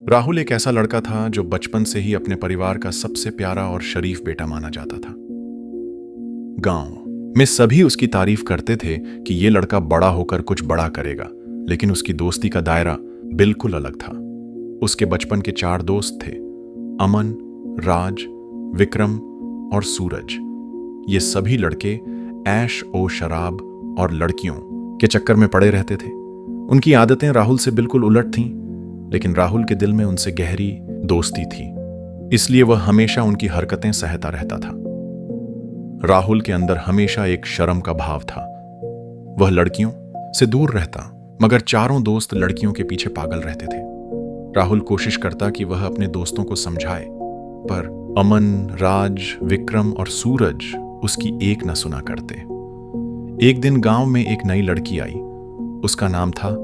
राहुल एक ऐसा लड़का था जो बचपन से ही अपने परिवार का सबसे प्यारा और शरीफ बेटा माना जाता था। गांव में सभी उसकी तारीफ करते थे कि ये लड़का बड़ा होकर कुछ बड़ा करेगा, लेकिन उसकी दोस्ती का दायरा बिल्कुल अलग था। उसके बचपन के 4 दोस्त थे, अमन, राज, विक्रम और सूरज। ये सभी लड़के ऐश ओ शराब और लड़कियों के चक्कर में पड़े रहते थे। उनकी आदतें राहुल से बिल्कुल उलट थीं, लेकिन राहुल के दिल में उनसे गहरी दोस्ती थी, इसलिए वह हमेशा उनकी हरकतें सहता रहता था। राहुल के अंदर हमेशा एक शर्म का भाव था। वह लड़कियों से दूर रहता, मगर चारों दोस्त लड़कियों के पीछे पागल रहते थे। राहुल कोशिश करता कि वह अपने दोस्तों को समझाए, पर अमन, राज, विक्रम और सूरज उसकी एक न सुना करते। एक दिन गांव में एक नई लड़की आई। उसका नाम था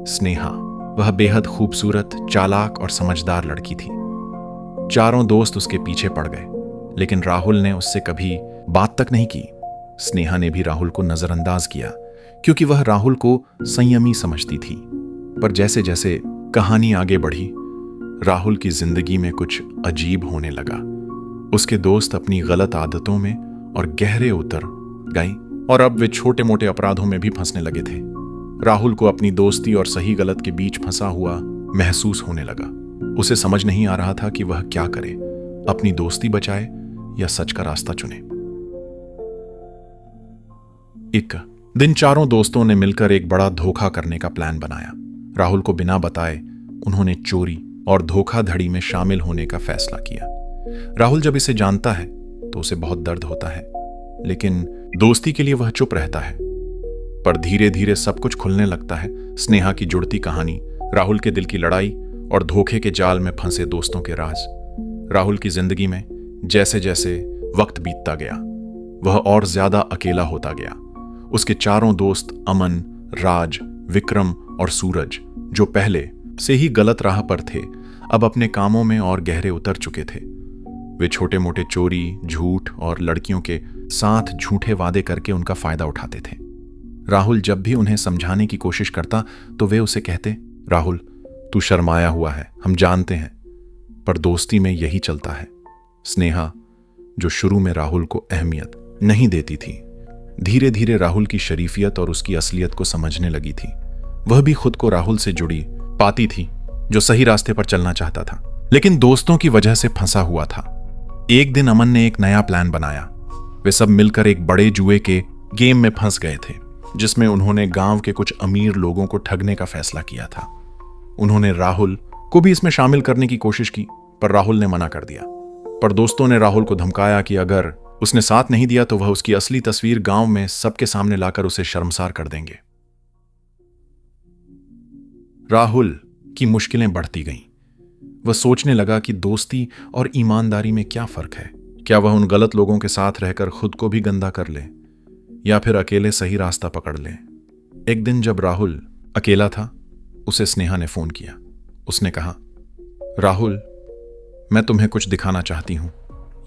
स्नेहा। वह बेहद खूबसूरत, चालाक और समझदार लड़की थी। चारों दोस्त उसके पीछे पड़ गए, लेकिन राहुल ने उससे कभी बात तक नहीं की। स्नेहा ने भी राहुल को नजरअंदाज किया, क्योंकि वह राहुल को संयमी समझती थी। पर जैसे जैसे कहानी आगे बढ़ी, राहुल की जिंदगी में कुछ अजीब होने लगा। उसके दोस्त अपनी गलत आदतों में और गहरे उतर गए, और अब वे छोटे मोटे अपराधों में भी फंसने लगे थे। राहुल को अपनी दोस्ती और सही गलत के बीच फंसा हुआ महसूस होने लगा। उसे समझ नहीं आ रहा था कि वह क्या करे, अपनी दोस्ती बचाए या सच का रास्ता चुने। एक दिन चारों दोस्तों ने मिलकर एक बड़ा धोखा करने का प्लान बनाया। राहुल को बिना बताए उन्होंने चोरी और धोखाधड़ी में शामिल होने का फैसला किया। राहुल जब इसे जानता है तो उसे बहुत दर्द होता है, लेकिन दोस्ती के लिए वह चुप रहता है। पर धीरे धीरे सब कुछ खुलने लगता है। स्नेहा की जुड़ती कहानी, राहुल के दिल की लड़ाई और धोखे के जाल में फंसे दोस्तों के राज। राहुल की जिंदगी में जैसे जैसे वक्त बीतता गया, वह और ज्यादा अकेला होता गया। उसके चारों दोस्त अमन, राज, विक्रम और सूरज, जो पहले से ही गलत राह पर थे, अब अपने कामों में और गहरे उतर चुके थे। वे छोटे मोटे चोरी, झूठ और लड़कियों के साथ झूठे वादे करके उनका फायदा उठाते थे। राहुल जब भी उन्हें समझाने की कोशिश करता तो वे उसे कहते, राहुल तू शर्माया हुआ है, हम जानते हैं, पर दोस्ती में यही चलता है। स्नेहा, जो शुरू में राहुल को अहमियत नहीं देती थी, धीरे धीरे राहुल की शरीफियत और उसकी असलियत को समझने लगी थी। वह भी खुद को राहुल से जुड़ी पाती थी, जो सही रास्ते पर चलना चाहता था, लेकिन दोस्तों की वजह से फंसा हुआ था। एक दिन अमन ने एक नया प्लान बनाया। वे सब मिलकर एक बड़े जुए के गेम में फंस गए थे, जिसमें उन्होंने गांव के कुछ अमीर लोगों को ठगने का फैसला किया था। उन्होंने राहुल को भी इसमें शामिल करने की कोशिश की, पर राहुल ने मना कर दिया। पर दोस्तों ने राहुल को धमकाया कि अगर उसने साथ नहीं दिया तो वह उसकी असली तस्वीर गांव में सबके सामने लाकर उसे शर्मसार कर देंगे। राहुल की मुश्किलें बढ़ती गईं। वह सोचने लगा कि दोस्ती और ईमानदारी में क्या फर्क है। क्या वह उन गलत लोगों के साथ रहकर खुद को भी गंदा कर ले, या फिर अकेले सही रास्ता पकड़ ले। एक दिन जब राहुल अकेला था, उसे स्नेहा ने फोन किया। उसने कहा, राहुल, मैं तुम्हें कुछ दिखाना चाहती हूं।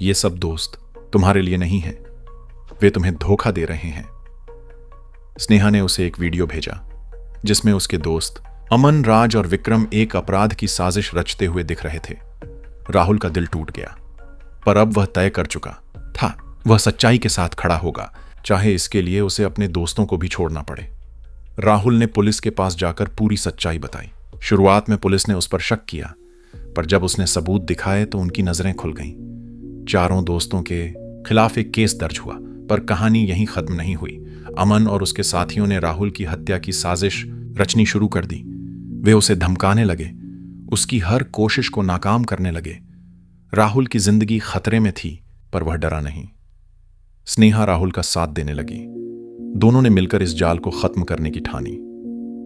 ये सब दोस्त तुम्हारे लिए नहीं हैं, वे तुम्हें धोखा दे रहे हैं। स्नेहा ने उसे एक वीडियो भेजा, जिसमें उसके दोस्त अमन, राज और विक्रम एक अपराध की साजिश रचते हुए दिख रहे थे। राहुल का दिल टूट गया, पर अब वह तय कर चुका था, वह सच्चाई के साथ खड़ा होगा, चाहे इसके लिए उसे अपने दोस्तों को भी छोड़ना पड़े। राहुल ने पुलिस के पास जाकर पूरी सच्चाई बताई। शुरुआत में पुलिस ने उस पर शक किया, पर जब उसने सबूत दिखाए तो उनकी नजरें खुल गईं। चारों दोस्तों के खिलाफ एक केस दर्ज हुआ, पर कहानी यहीं खत्म नहीं हुई। अमन और उसके साथियों ने राहुल की हत्या की साजिश रचनी शुरू कर दी। वे उसे धमकाने लगे, उसकी हर कोशिश को नाकाम करने लगे। राहुल की जिंदगी खतरे में थी, पर वह डरा नहीं। स्नेहा राहुल का साथ देने लगी। दोनों ने मिलकर इस जाल को खत्म करने की ठानी।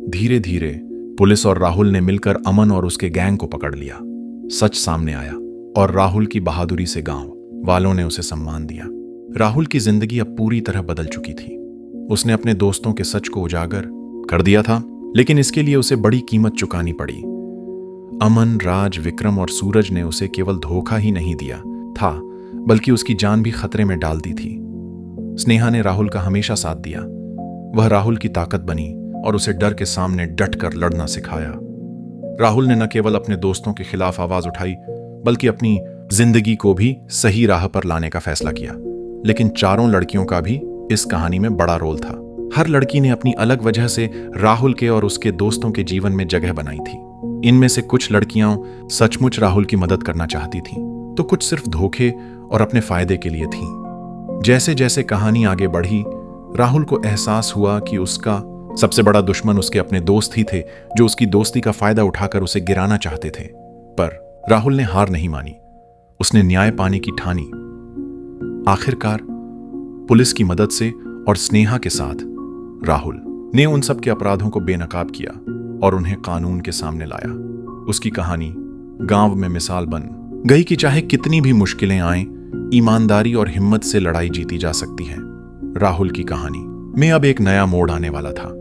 धीरे धीरे पुलिस और राहुल ने मिलकर अमन और उसके गैंग को पकड़ लिया। सच सामने आया और राहुल की बहादुरी से गांव वालों ने उसे सम्मान दिया। राहुल की जिंदगी अब पूरी तरह बदल चुकी थी। उसने अपने दोस्तों के सच को उजागर कर दिया था, लेकिन इसके लिए उसे बड़ी कीमत चुकानी पड़ी। अमन, राज, विक्रम और सूरज ने उसे केवल धोखा ही नहीं दिया था, बल्कि उसकी जान भी खतरे में डाल दी थी। स्नेहा ने राहुल का हमेशा साथ दिया। वह राहुल की ताकत बनी और उसे डर के सामने डट कर लड़ना सिखाया। राहुल ने न केवल अपने दोस्तों के खिलाफ आवाज उठाई बल्कि अपनी जिंदगी को भी सही राह पर लाने का फैसला किया। लेकिन चारों लड़कियों का भी इस कहानी में बड़ा रोल था। हर लड़की ने अपनी अलग वजह से राहुल के और उसके दोस्तों के जीवन में जगह बनाई थी। इनमें से कुछ लड़कियां सचमुच राहुल की मदद करना चाहती थीं, तो कुछ सिर्फ धोखे और अपने फायदे के लिए थीं। जैसे जैसे कहानी आगे बढ़ी, राहुल को एहसास हुआ कि उसका सबसे बड़ा दुश्मन उसके अपने दोस्त ही थे, जो उसकी दोस्ती का फायदा उठाकर उसे गिराना चाहते थे। पर राहुल ने हार नहीं मानी। उसने न्याय पाने की ठानी। आखिरकार पुलिस की मदद से और स्नेहा के साथ राहुल ने उन सब के अपराधों को बेनकाब किया और उन्हें कानून के सामने लाया। उसकी कहानी गांव में मिसाल बन गई कि चाहे कितनी भी मुश्किलें आएं, ईमानदारी और हिम्मत से लड़ाई जीती जा सकती है। राहुल की कहानी में अब एक नया मोड़ आने वाला था।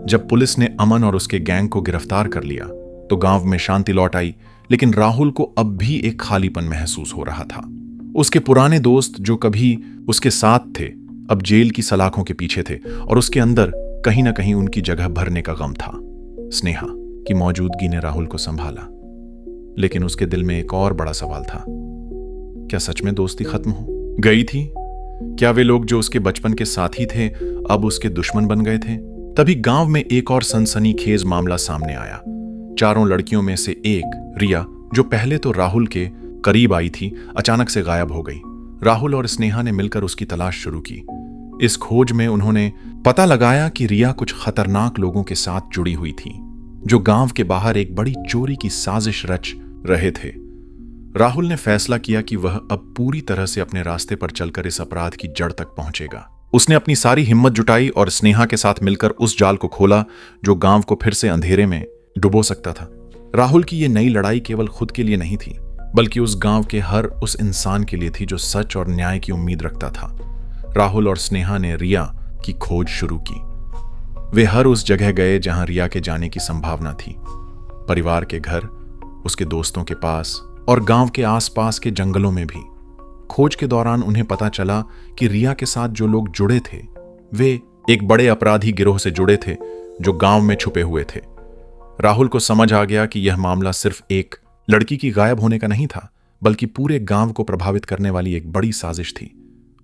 जब पुलिस ने अमन और उसके गैंग को गिरफ्तार कर लिया तो गांव में शांति लौट आई, लेकिन राहुल को अब भी एक खालीपन महसूस हो रहा था। उसके पुराने दोस्त जो कभी उसके साथ थे, अब जेल की सलाखों के पीछे थे और उसके अंदर कहीं ना कहीं उनकी जगह भरने का गम था। स्नेहा की मौजूदगी ने राहुल को संभाला, लेकिन उसके दिल में एक और बड़ा सवाल था। क्या सच में दोस्ती खत्म हो गई थी? क्या वे लोग जो उसके बचपन के साथी थे अब उसके दुश्मन बन गए थे? तभी गांव में एक और सनसनीखेज मामला सामने आया। चारों लड़कियों में से एक, रिया, जो पहले तो राहुल के करीब आई थी, अचानक से गायब हो गई। राहुल और स्नेहा ने मिलकर उसकी तलाश शुरू की। इस खोज में उन्होंने पता लगाया कि रिया कुछ खतरनाक लोगों के साथ जुड़ी हुई थी, जो गांव के बाहर एक बड़ी चोरी की साजिश रच रहे थे। राहुल ने फैसला किया कि वह अब पूरी तरह से अपने रास्ते पर चलकर इस अपराध की जड़ तक पहुंचेगा। उसने अपनी सारी हिम्मत जुटाई और स्नेहा के साथ मिलकर उस जाल को खोला जो गांव को फिर से अंधेरे में डुबो सकता था। राहुल की यह नई लड़ाई केवल खुद के लिए नहीं थी, बल्कि उस गांव के हर उस इंसान के लिए थी जो सच और न्याय की उम्मीद रखता था। राहुल और स्नेहा ने रिया की खोज शुरू की। वे हर उस जगह गए जहां रिया के जाने की संभावना थी। परिवार के घर, उसके दोस्तों के पास और गांव के आसपास के जंगलों में भी। खोज के दौरान उन्हें पता चला कि रिया के साथ जो लोग जुड़े थे वे एक बड़े अपराधी गिरोह से जुड़े थे जो गांव में छुपे हुए थे। राहुल को समझ आ गया कि यह मामला सिर्फ एक लड़की की गायब होने का नहीं था, बल्कि पूरे गांव को प्रभावित करने वाली एक बड़ी साजिश थी।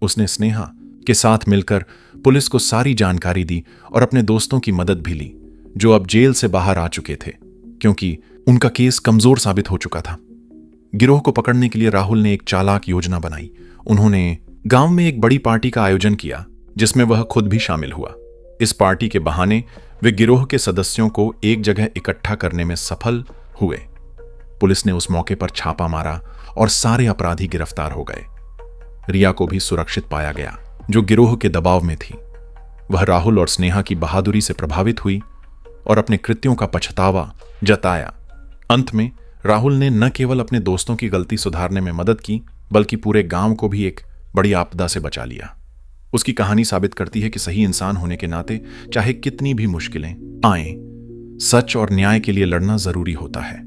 उसने स्नेहा के साथ मिलकर पुलिस को सारी जानकारी दी और अपने दोस्तों की मदद भी ली, जो अब जेल से बाहर आ चुके थे क्योंकि उनका केस कमजोर साबित हो चुका था। गिरोह को पकड़ने के लिए राहुल ने एक चालाक योजना बनाई। उन्होंने गांव में एक बड़ी पार्टी का आयोजन किया जिसमें वह खुद भी शामिल हुआ। इस पार्टी के बहाने वे गिरोह के सदस्यों को एक जगह इकट्ठा करने में सफल हुए। पुलिस ने उस मौके पर छापा मारा और सारे अपराधी गिरफ्तार हो गए। रिया को भी सुरक्षित पाया गया, जो गिरोह के दबाव में थी। वह राहुल और स्नेहा की बहादुरी से प्रभावित हुई और अपने कृत्यों का पछतावा जताया। अंत में राहुल ने न केवल अपने दोस्तों की गलती सुधारने में मदद की, बल्कि पूरे गांव को भी एक बड़ी आपदा से बचा लिया। उसकी कहानी साबित करती है कि सही इंसान होने के नाते चाहे कितनी भी मुश्किलें आएं, सच और न्याय के लिए लड़ना जरूरी होता है।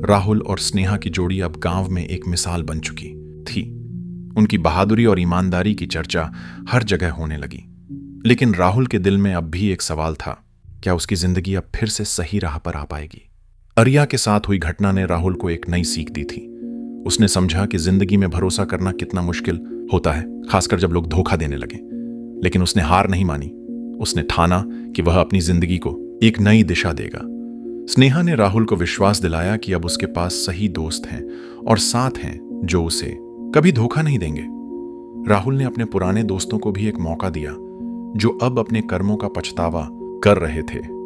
राहुल और स्नेहा की जोड़ी अब गांव में एक मिसाल बन चुकी थी। उनकी बहादुरी और ईमानदारी की चर्चा हर जगह होने लगी। लेकिन राहुल के दिल में अब भी एक सवाल था, क्या उसकी जिंदगी अब फिर से सही राह पर आ पाएगी? रिया के साथ हुई घटना ने राहुल को एक नई सीख दी थी। उसने समझा कि जिंदगी में भरोसा करना कितना मुश्किल होता है, खासकर जब लोग धोखा देने लगे। लेकिन उसने हार नहीं मानी। उसने ठाना कि वह अपनी जिंदगी को एक नई दिशा देगा। स्नेहा ने राहुल को विश्वास दिलाया कि अब उसके पास सही दोस्त हैं और साथ हैं जो उसे कभी धोखा नहीं देंगे। राहुल ने अपने पुराने दोस्तों को भी एक मौका दिया, जो अब अपने कर्मों का पछतावा कर रहे थे।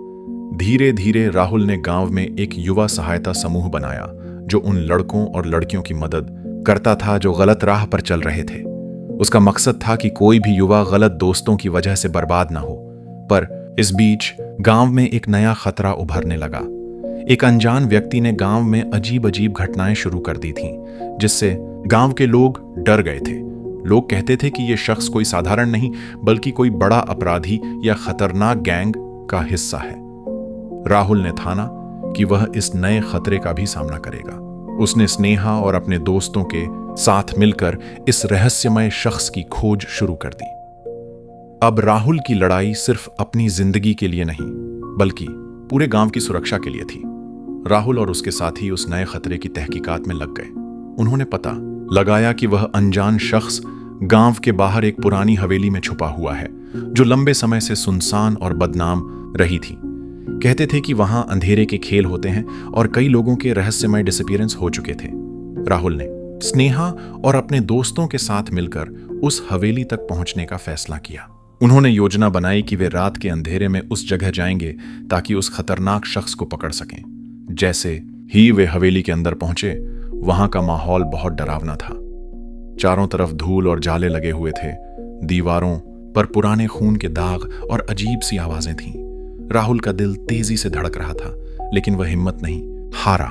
धीरे धीरे राहुल ने गांव में एक युवा सहायता समूह बनाया, जो उन लड़कों और लड़कियों की मदद करता था जो गलत राह पर चल रहे थे। उसका मकसद था कि कोई भी युवा गलत दोस्तों की वजह से बर्बाद ना हो। पर इस बीच गांव में एक नया खतरा उभरने लगा। एक अनजान व्यक्ति ने गांव में अजीब अजीब घटनाएं शुरू कर दी थीं, जिससे गांव के लोग डर गए थे। लोग कहते थे कि यह शख्स कोई साधारण नहीं, बल्कि कोई बड़ा अपराधी या खतरनाक गैंग का हिस्सा है। राहुल ने ठाना कि वह इस नए खतरे का भी सामना करेगा। उसने स्नेहा और अपने दोस्तों के साथ मिलकर इस रहस्यमय शख्स की खोज शुरू कर दी। अब राहुल की लड़ाई सिर्फ अपनी जिंदगी के लिए नहीं, बल्कि पूरे गांव की सुरक्षा के लिए थी। राहुल और उसके साथी उस नए खतरे की तहकीकात में लग गए। उन्होंने पता लगाया कि वह अनजान शख्स गांव के बाहर एक पुरानी हवेली में छुपा हुआ है, जो लंबे समय से सुनसान और बदनाम रही थी। कहते थे कि वहां अंधेरे के खेल होते हैं और कई लोगों के रहस्यमय डिसअपीयरेंस हो चुके थे। राहुल ने स्नेहा और अपने दोस्तों के साथ मिलकर उस हवेली तक पहुंचने का फैसला किया। उन्होंने योजना बनाई कि वे रात के अंधेरे में उस जगह जाएंगे ताकि उस खतरनाक शख्स को पकड़ सकें। जैसे ही वे हवेली के अंदर पहुंचे, वहां का माहौल बहुत डरावना था। चारों तरफ धूल और जाले लगे हुए थे। दीवारों पर पुराने खून के दाग और अजीब सी आवाजें थीं। राहुल का दिल तेजी से धड़क रहा था, लेकिन वह हिम्मत नहीं हारा।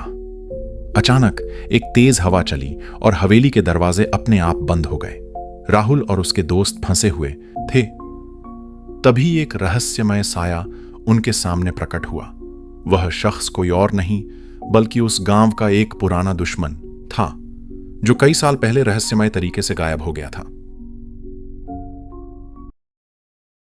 अचानक एक तेज हवा चली और हवेली के दरवाजे अपने आप बंद हो गए। राहुल और उसके दोस्त फंसे हुए थे। तभी एक रहस्यमय साया उनके सामने प्रकट हुआ। वह शख्स कोई और नहीं बल्कि उस गांव का एक पुराना दुश्मन था, जो कई साल पहले रहस्यमय तरीके से गायब हो गया था।